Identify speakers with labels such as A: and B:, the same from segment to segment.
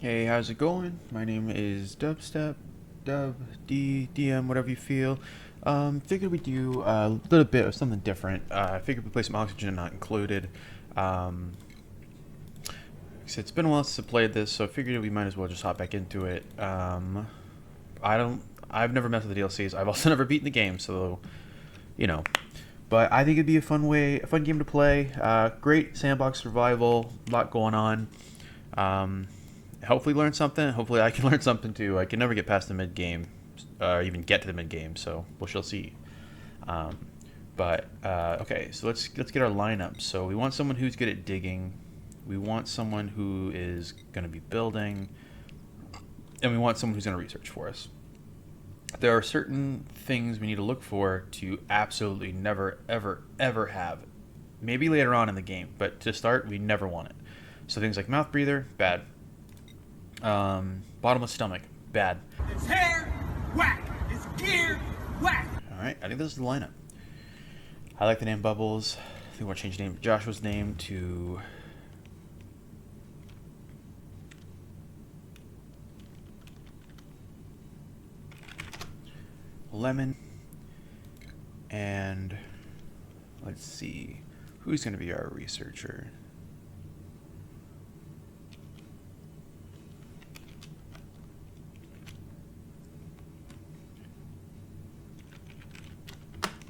A: Hey, how's it going? My name is Dubstep, Dub, DM, whatever you feel. Figured we'd do a little bit of something different. I figured we'd play some Oxygen Not Included. Um, it's been a while since I played this, so I figured we might as well just hop back into it. I've never messed with the DLCs. I've also never beaten the game, so, you know. But I think it'd be a fun game to play. Great sandbox survival, a lot going on. Hopefully learn something. Hopefully I can learn something too. I can never get past the mid game, or even get to the mid game. So we shall see. Um, but okay, so let's get our lineup. So we want someone who's good at digging. We want someone who is going to be building, and we want someone who's going to research for us. There are certain things we need to look for to absolutely never, ever, ever have. Maybe later on in the game, but to start, we never want it. So things like mouth breather, bad. Bottomless stomach, bad.
B: It's hair, whack. It's gear, whack.
A: Alright, I think this is the lineup. I like the name Bubbles. I think we'll change Joshua's name to... Lemon. And let's see, who's going to be our researcher?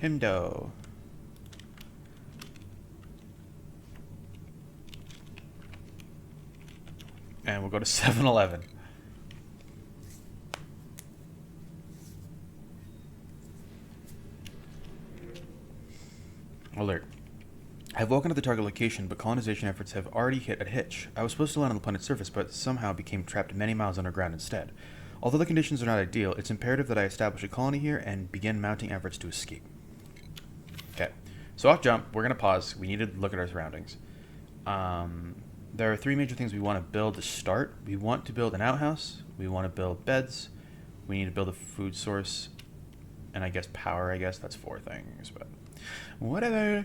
A: Himdo. And we'll go to 7-Eleven. Alert. I've woken up the target location, but colonization efforts have already hit a hitch. I was supposed to land on the planet's surface, but somehow became trapped many miles underground instead. Although the conditions are not ideal, it's imperative that I establish a colony here and begin mounting efforts to escape. Okay, so off jump, we're going to pause. We need to look at our surroundings. There are three major things we want to build to start. We want to build an outhouse. We want to build beds. We need to build a food source. And I guess power, that's four things, but whatever.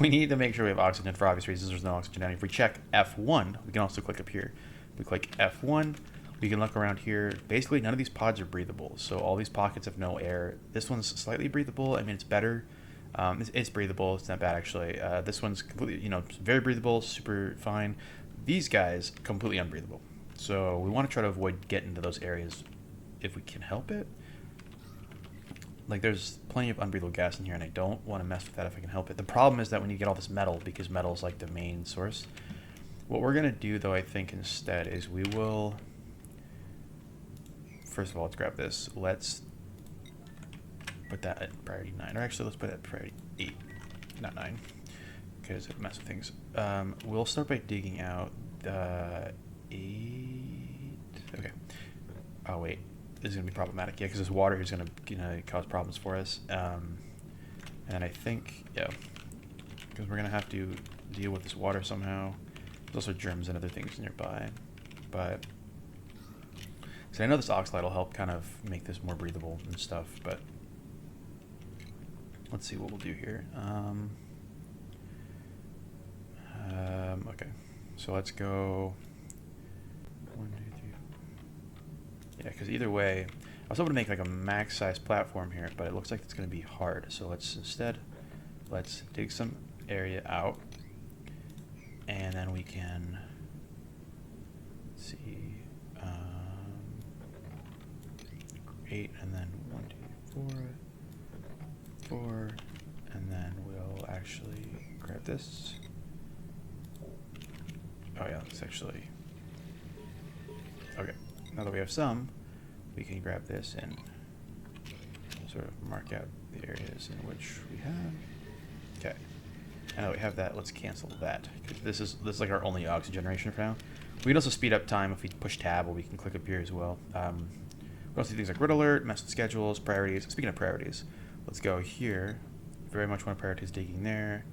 A: We need to make sure we have oxygen for obvious reasons. There's no oxygen down here. If we check F1, we can also click up here. If we click F1, we can look around here. Basically, none of these pods are breathable, so all these pockets have no air. This one's slightly breathable. I mean, it's better. It's breathable. It's not bad, actually. This one's completely, very breathable, super fine. These guys, completely unbreathable. So we want to try to avoid getting to those areas if we can help it. Like, there's plenty of unbreathable gas in here, and I don't want to mess with that if I can help it. The problem is that when you get all this metal, because metal is like the main source, what we're going to do, though, I think instead is we will... First of all, let's grab this. Let's put that at priority 9. Or actually, let's put it at priority 8, not 9, because it messes with things. We'll start by digging out the 8... Okay. Oh, wait. This is going to be problematic, yeah, because this water is going to cause problems for us. And I think, yeah, because we're going to have to deal with this water somehow. There's also germs and other things nearby. But, so I know this oxalate will help kind of make this more breathable and stuff, but let's see what we'll do here. Okay, so let's go 1, 2, 3. Yeah, because either way, I was hoping to make like a max size platform here, but it looks like it's going to be hard. So let's dig some area out, and then we can see 8, and then 1, 2, 4, 4, and then we'll actually grab this. Oh yeah, it's actually okay. Now that we have some, we can grab this and sort of mark out the areas in which we have. Okay. Now that we have that, let's cancel that. This is like our only oxygen generation for now. We can also speed up time if we push tab, or we can click up here as well. We also do things like red alert, mess with schedules, priorities. Speaking of priorities, let's go here. Very much want to prioritize digging there.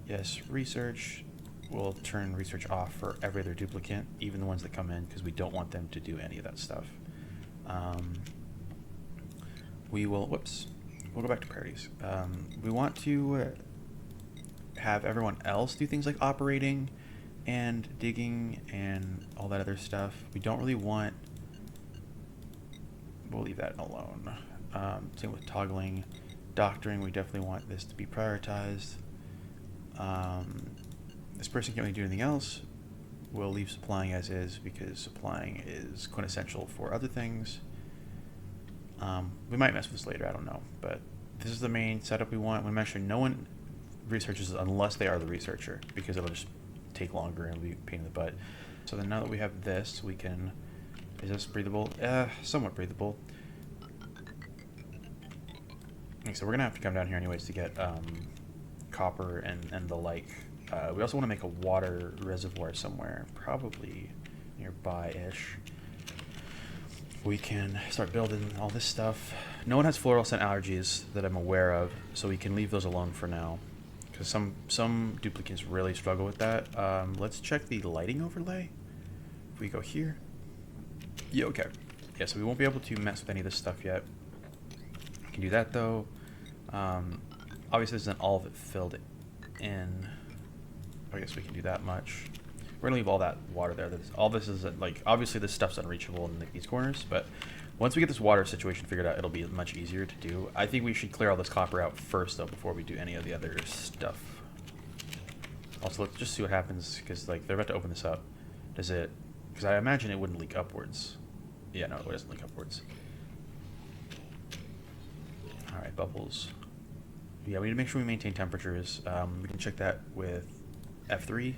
A: Yes, research. We'll turn research off for every other duplicate, even the ones that come in, because we don't want them to do any of that stuff. We will, whoops, we'll go back to priorities. We want to have everyone else do things like operating and digging and all all that other stuff. We don't really want... We'll leave that alone. Same with toggling. Doctoring, we definitely want this to be prioritized. This person can't really do anything else. We'll leave supplying as is because supplying is quintessential for other things. We might mess with this later, I don't know. But this is the main setup we want. We make sure no one researches unless they are the researcher, because it'll just take longer and be a pain in the butt. So then now that we have this, we can... Is this breathable? Somewhat breathable. Okay, so we're going to have to come down here anyways to get copper and the like. We also want to make a water reservoir somewhere, probably nearby-ish. We can start building all this stuff. No one has fluorescent allergies that I'm aware of, so we can leave those alone for now. Because some duplicates really struggle with that. Let's check the lighting overlay. If we go here. Yeah, okay. Yeah, so we won't be able to mess with any of this stuff yet. We can do that though. Obviously, this isn't all of it filled in. I guess we can do that much. We're gonna leave all that water there. All this is like, obviously this stuff's unreachable in these corners, but once we get this water situation figured out, it'll be much easier to do. I think we should clear all this copper out first though before we do any of the other stuff. Also, let's just see what happens, because like they're about to open this up. Does it? Because I imagine it wouldn't leak upwards. Yeah, no, it doesn't leak upwards. All right, bubbles. Yeah, we need to make sure we maintain temperatures. We can check that with F3.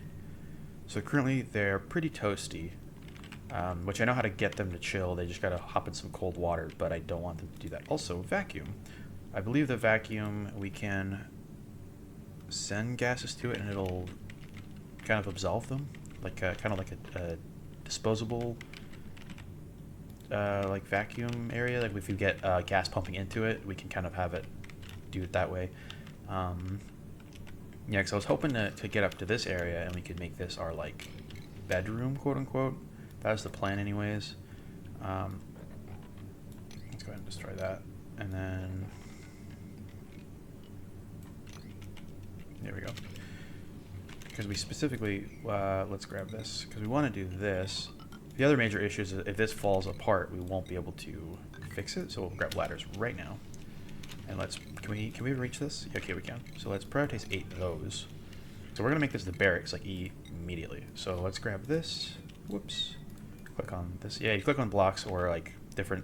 A: So currently they're pretty toasty, which I know how to get them to chill. They just gotta hop in some cold water, but I don't want them to do that. Also, vacuum. I believe the vacuum, we can send gases to it and it'll kind of absolve them, like kind of like a disposable like vacuum area. Like if you get gas pumping into it, we can kind of have it do it that way. Yeah, because I was hoping to get up to this area and we could make this our like bedroom, quote unquote. That was the plan anyways. Let's go ahead and destroy that. And then there we go. Because we specifically, let's grab this, because we want to do this. The other major issue is if this falls apart, we won't be able to fix it. So we'll grab ladders right now. And let's, can we reach this? Yeah, okay, we can. So let's prioritize 8 of those. So we're gonna make this the barracks, like immediately. So let's grab this. Whoops. Click on this. Yeah, you click on blocks or like different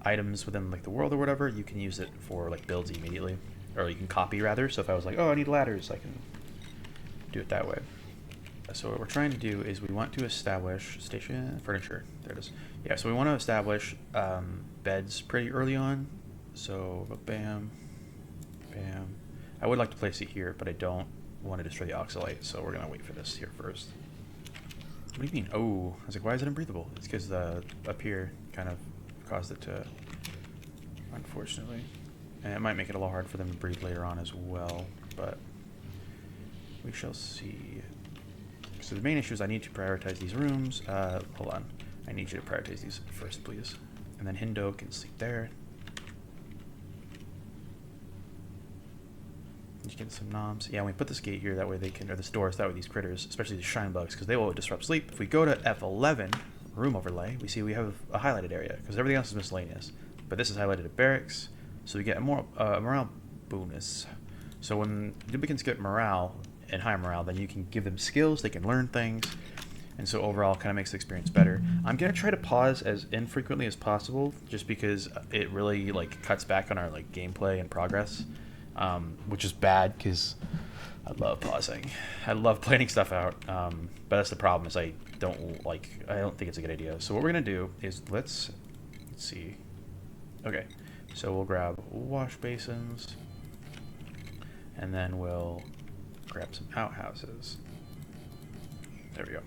A: items within like the world or whatever. You can use it for like builds immediately, or you can copy rather. So if I was like, oh, I need ladders, I can do it that way. So what we're trying to do is we want to establish station furniture. There it is. Yeah, so we want to establish beds pretty early on. So bam, bam. I would like to place it here, but I don't want to destroy the oxalite, so we're gonna wait for this here first. What do you mean? Oh, I was like, why is it unbreathable? It's because the up here kind of caused it to, unfortunately. And it might make it a little hard for them to breathe later on as well, but we shall see. So the main issue is I need to prioritize these rooms. Hold on. I need you to prioritize these first, please. And then Hindo can sleep there. You get some noms. Yeah, we put this gate here, that way they can, or this door, so that way these critters, especially these shine bugs, because they will disrupt sleep. If we go to F11, room overlay, we see we have a highlighted area, because everything else is miscellaneous. But this is highlighted at barracks, so we get a more morale bonus. So when duplicants get morale and high morale, then you can give them skills, they can learn things, and so overall kind of makes the experience better. I'm gonna try to pause as infrequently as possible, just because it really like cuts back on our like gameplay and progress. Which is bad because I love pausing. I love planning stuff out, but that's the problem is I don't think it's a good idea. So what we're gonna do is let's see. Okay, so we'll grab wash basins, and then we'll grab some outhouses. There we go.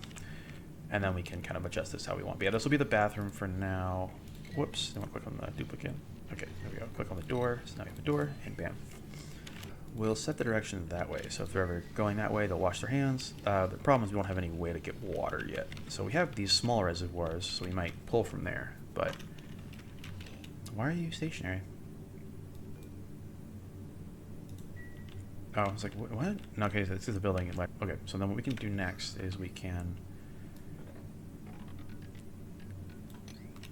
A: And then we can kind of adjust this how we want. But yeah, this will be the bathroom for now. Whoops, then we'll click on the duplicate. Okay, there we go. Click on the door. So now we have the door, and bam. We'll set the direction that way. So if they're ever going that way, they'll wash their hands. The problem is we don't have any way to get water yet. So we have these small reservoirs, so we might pull from there. But why are you stationary? Oh, I was like, what? No, okay, so this is the building. Okay, so then what we can do next is we can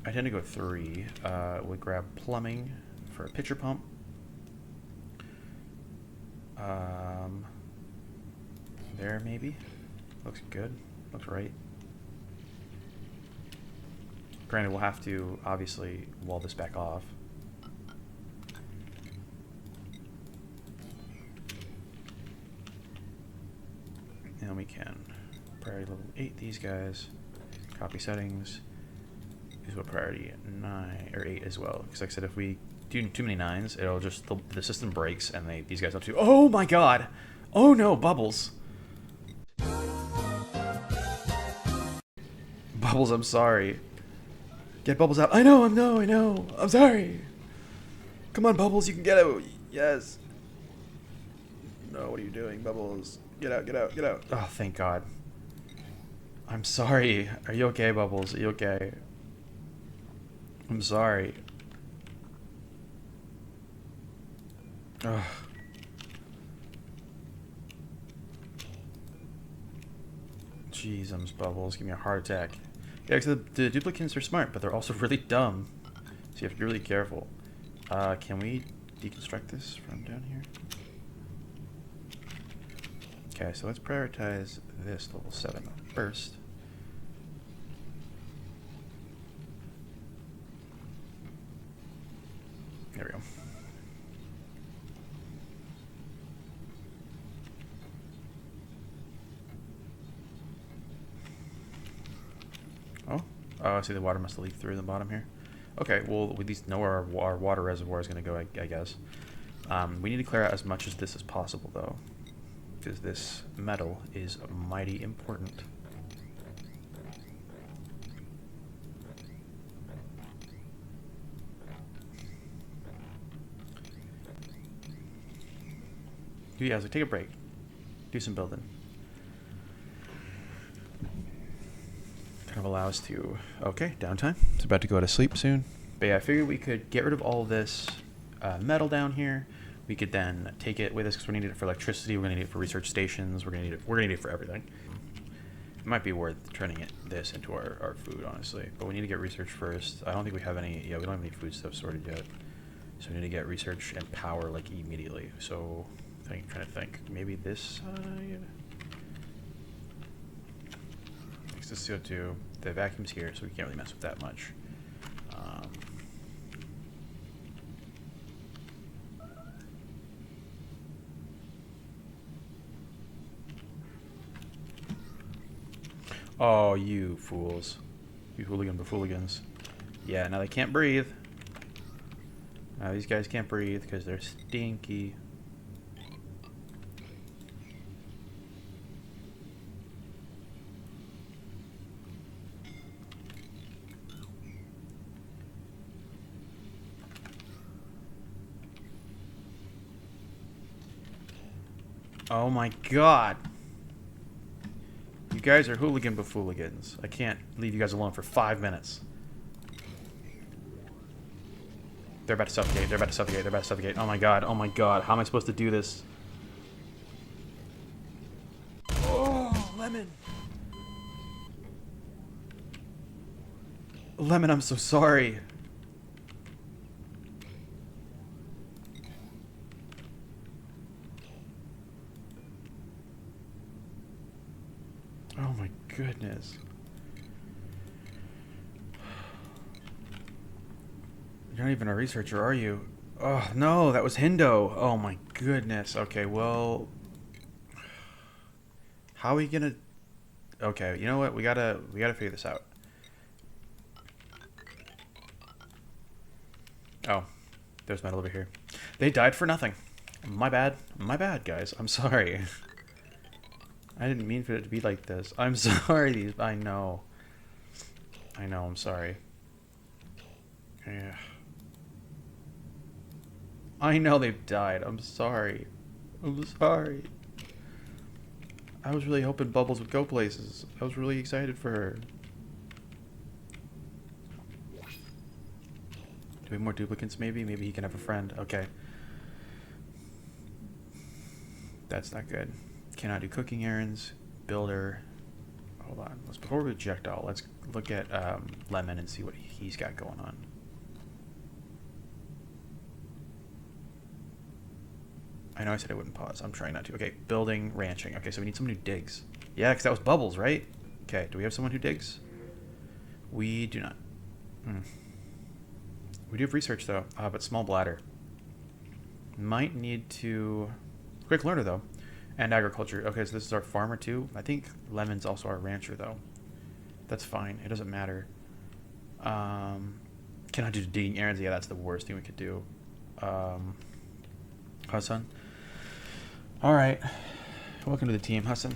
A: I tend to go 3. We'll grab plumbing for a pitcher pump. There maybe. Looks good. Looks right. Granted, we'll have to obviously wall this back off. And we can priority level 8 these guys. Copy settings. Is what priority 9 or 8 as well. Because like I said, if we do too many 9s, it'll just the system breaks and these guys have to. Oh my god! Oh no, Bubbles! Bubbles, I'm sorry. Get Bubbles out. I know. I'm sorry. Come on, Bubbles, you can get out. Yes. No, what are you doing, Bubbles? Get out. Oh, thank God. I'm sorry. Are you okay, Bubbles? Are you okay? I'm sorry. Ugh. Jeez, Bubbles. Give me a heart attack. Yeah, because the duplicants are smart, but they're also really dumb. So you have to be really careful. Can we deconstruct this from down here? Okay, so let's prioritize this level 7 first. There we go. Oh, I see the water must have leaked through the bottom here. Okay, well, we at least know where our water reservoir is going to go, I guess. We need to clear out as much of this as possible, though, because this metal is mighty important. Yeah, so take a break. Do some building. Kind of allow us to... Okay, downtime. It's about to go to sleep soon. But yeah, I figured we could get rid of all this metal down here. We could then take it with us because we're going to need it for electricity. We're going to need it for research stations. We're going to need it for everything. It might be worth turning this into our food, honestly. But we need to get research first. I don't think we have any... Yeah, we don't have any food stuff sorted yet. So we need to get research and power, like, immediately. So... I'm trying to think. Maybe this side? Next to CO2. The vacuum's here, so we can't really mess with that much. Oh, you fools. You hooligans. Yeah, now they can't breathe. Now these guys can't breathe because they're stinky. Oh my god. You guys are hooligan bafooligans. I can't leave you guys alone for 5 minutes. They're about to suffocate. Oh my god. How am I supposed to do this? Oh, Lemon. Lemon, I'm so sorry. Oh my goodness. You're not even a researcher, are you? Oh, no, that was Hindo. Oh my goodness. Okay, well... How are we gonna... Okay, you know what? We gotta figure this out. Oh, there's metal over here. They died for nothing. My bad, guys. I'm sorry. I didn't mean for it to be like this. I'm sorry. I know, I'm sorry. Yeah. I know they've died. I'm sorry. I was really hoping Bubbles would go places. I was really excited for her. Do we have more duplicants maybe? Maybe he can have a friend. Okay. That's not good. Cannot do cooking errands. Builder. hold on. Before we reject all, let's look at Lemon and see what he's got going on. I know I said I wouldn't pause. I'm trying not to. Okay, building, ranching. Okay, so we need someone who digs. Yeah, because that was Bubbles, right? Okay, do we have someone who digs? We do not. We do have research, though, but small bladder. Might need to... Quick learner, though. And agriculture. Okay, so this is our farmer, too. I think Lemon's also our rancher, though. That's fine. It doesn't matter. Can I do digging errands? Yeah, that's the worst thing we could do. Hassan. All right. Welcome to the team, Hassan.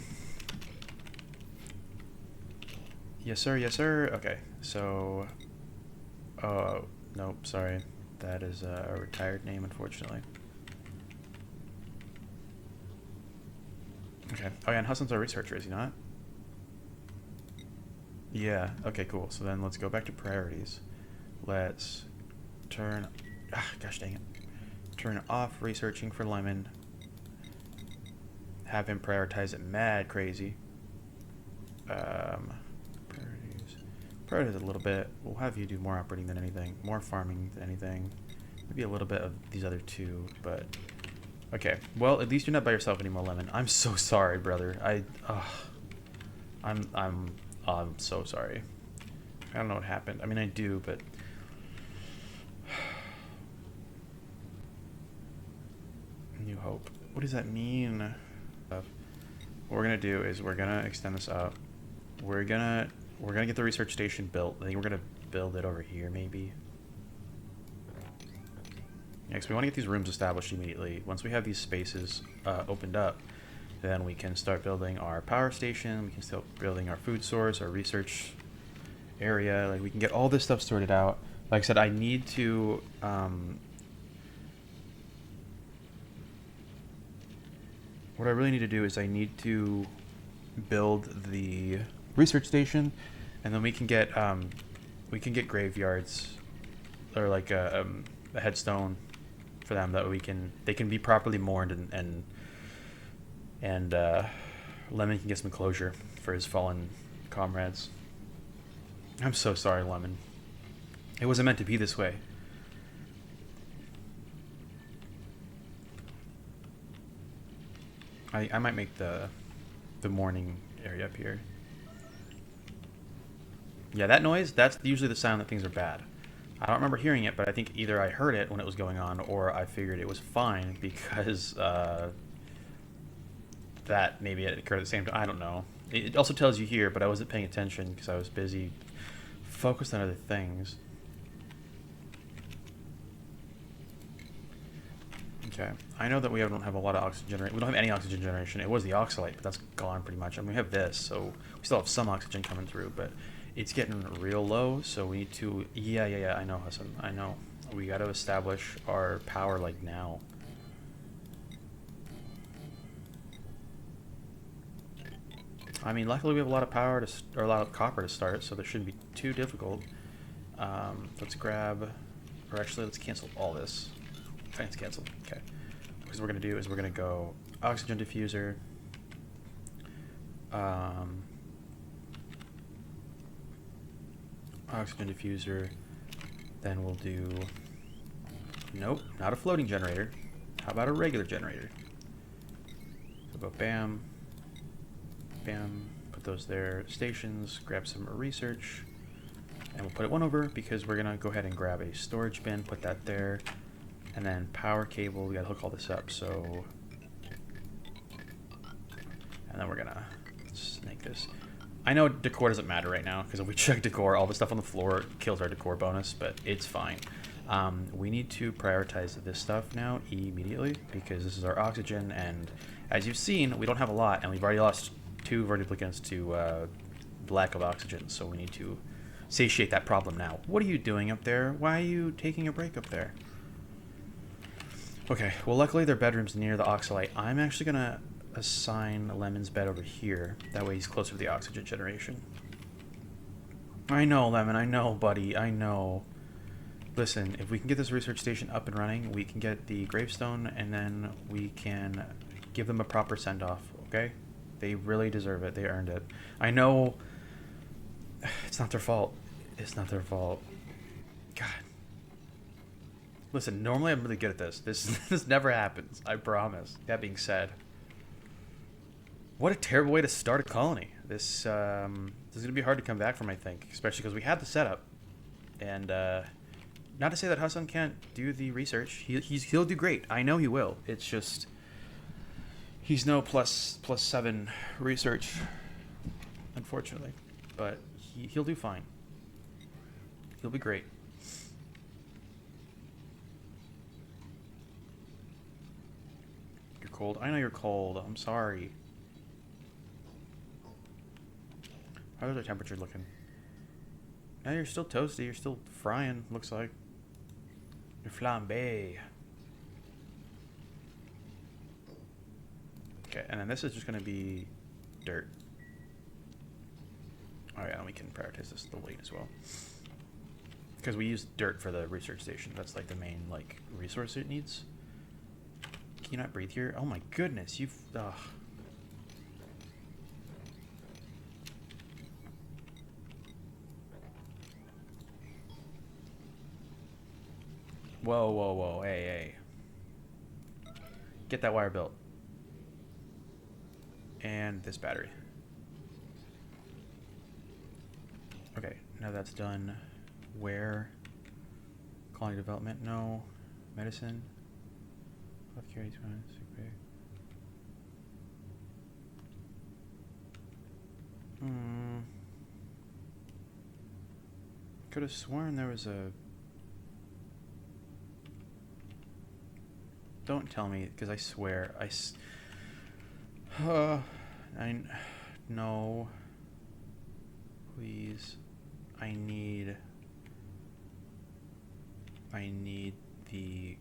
A: Yes, sir. Yes, sir. Okay. So, nope. Sorry. That is a retired name, unfortunately. Okay. Oh, yeah, and Hassan's our researcher, is he not? Yeah. Okay, cool. So then let's go back to priorities. Let's turn... gosh dang it. Turn off researching for Lemon. Have him prioritize it mad crazy. Priorities a little bit. We'll have you do more operating than anything. More farming than anything. Maybe a little bit of these other two, but... Okay. Well, at least you're not by yourself anymore, Lemon. I'm so sorry, brother. I'm so sorry. I don't know what happened. I mean, I do, but... New Hope. What does that mean? What we're gonna do is we're gonna extend this up. We're gonna get the research station built. I think we're gonna build it over here, maybe. Yeah, because we want to get these rooms established immediately. Once we have these spaces opened up, then we can start building our power station. We can start building our food source, our research area. Like, we can get all this stuff sorted out. Like I said, I need to... what I really need to do is I need to build the research station, and then we can get graveyards, or like a headstone for them, that they can be properly mourned, and Lemon can get some closure for his fallen comrades. I'm so sorry, Lemon. It wasn't meant to be this way. I might make the mourning area up here. Yeah, that noise, that's usually the sound that things are bad. I don't remember hearing it, but I think either I heard it when it was going on, or I figured it was fine because that maybe it occurred at the same time. I don't know. It also tells you here, but I wasn't paying attention because I was busy focused on other things. Okay. I know that we don't have a lot of oxygen generation. We don't have any oxygen generation. It was the oxalate, but that's gone pretty much. I mean, we have this, so we still have some oxygen coming through, but it's getting real low, so we need to... Yeah, I know, Hassan. I know. We got to establish our power, like, now. I mean, luckily we have a lot of power or a lot of copper to start, so this shouldn't be too difficult. Let's grab... Or actually, let's cancel all this. Let's cancel. Okay. Because what we're going to do is we're going to go oxygen diffuser. Oxygen diffuser. Then we'll do... Nope, not a floating generator. How about a regular generator? So go bam. Bam. Put those there. Stations. Grab some research. And we'll put it one over because we're going to go ahead and grab a storage bin. Put that there. And then power cable, we gotta hook all this up, so... And then we're gonna snake this. I know decor doesn't matter right now, because if we check decor, all the stuff on the floor kills our decor bonus, but it's fine. We need to prioritize this stuff now immediately, because this is our oxygen, and as you've seen, we don't have a lot, and we've already lost 2 vertiplicants to lack of oxygen, so we need to satiate that problem now. What are you doing up there? Why are you taking a break up there? Okay, well, luckily their bedroom's near the oxalate. I'm actually going to assign Lemon's bed over here. That way he's closer to the oxygen generation. I know, Lemon. I know, buddy. I know. Listen, if we can get this research station up and running, we can get the gravestone, and then we can give them a proper send-off, okay? They really deserve it. They earned it. I know It's not their fault. It's not their fault. God. Listen, normally I'm really good at this. This never happens. I promise. That being said, what a terrible way to start a colony. This is going to be hard to come back from, I think, especially because we had the setup. And not to say that Hassan can't do the research. He'll do great. I know he will. It's just he's no +7 research, unfortunately. But he'll do fine. He'll be great. You're cold. I know you're cold. I'm sorry. How's our temperature looking? Now you're still toasty. You're still frying, looks like. You're flambe. Okay, and then this is just going to be dirt. Oh yeah, and we can prioritize this the weight as well. Because we use dirt for the research station. That's like the main like resource it needs. Can you not breathe here? Oh my goodness, you've... Ugh. Whoa, whoa, whoa, hey, hey. Get that wire built. And this battery. Okay, now that's done. Where? Colony development? No. Medicine? Healthcare, sick bay. Could have sworn there was a... Don't tell me, because I swear, no. Please. I need the...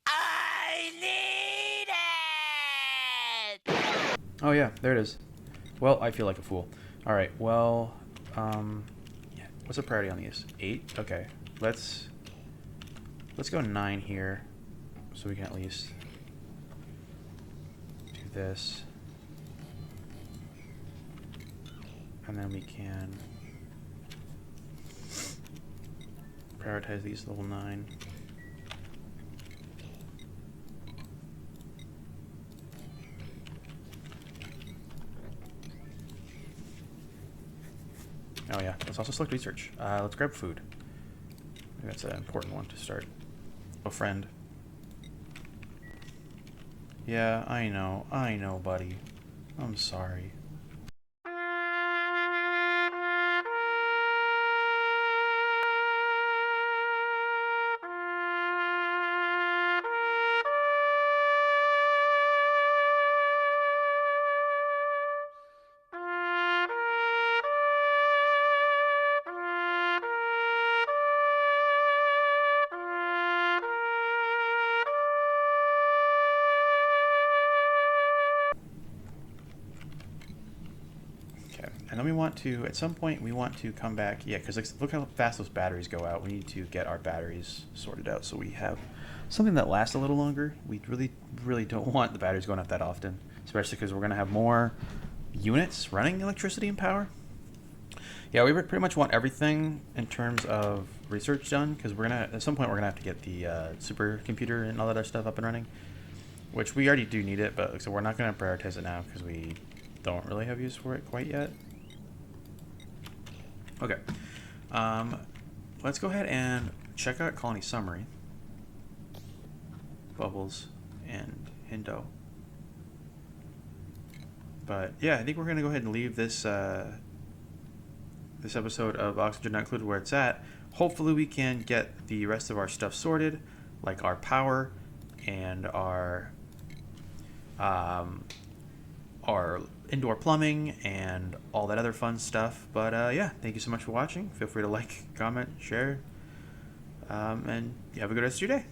A: I need it! Oh yeah, there it is. Well, I feel like a fool. Alright, well, yeah. What's the priority on these? 8? Okay. Let's go 9 here, so we can at least do this. And then we can prioritize these level 9. Oh yeah, let's also select research. Let's grab food. I think that's an important one to start. Oh, friend. Yeah, I know, buddy. I'm sorry. And then we want to, at some point, we want to come back. Yeah, because look how fast those batteries go out. We need to get our batteries sorted out so we have something that lasts a little longer. We really, really don't want the batteries going out that often, especially because we're going to have more units running electricity and power. Yeah, we pretty much want everything in terms of research done, because we're going to, at some point, we're going to have to get the supercomputer and all that other stuff up and running, which we already do need it, but so we're not going to prioritize it now because we don't really have use for it quite yet. Okay, let's go ahead and check out colony summary. Bubbles and Hindo. But yeah, I think we're gonna go ahead and leave this this episode of Oxygen Not Included where it's at. Hopefully we can get the rest of our stuff sorted, like our power and our indoor plumbing and all that other fun stuff. But yeah, thank you so much for watching. Feel free to like, comment, share, and you have a good rest of your day.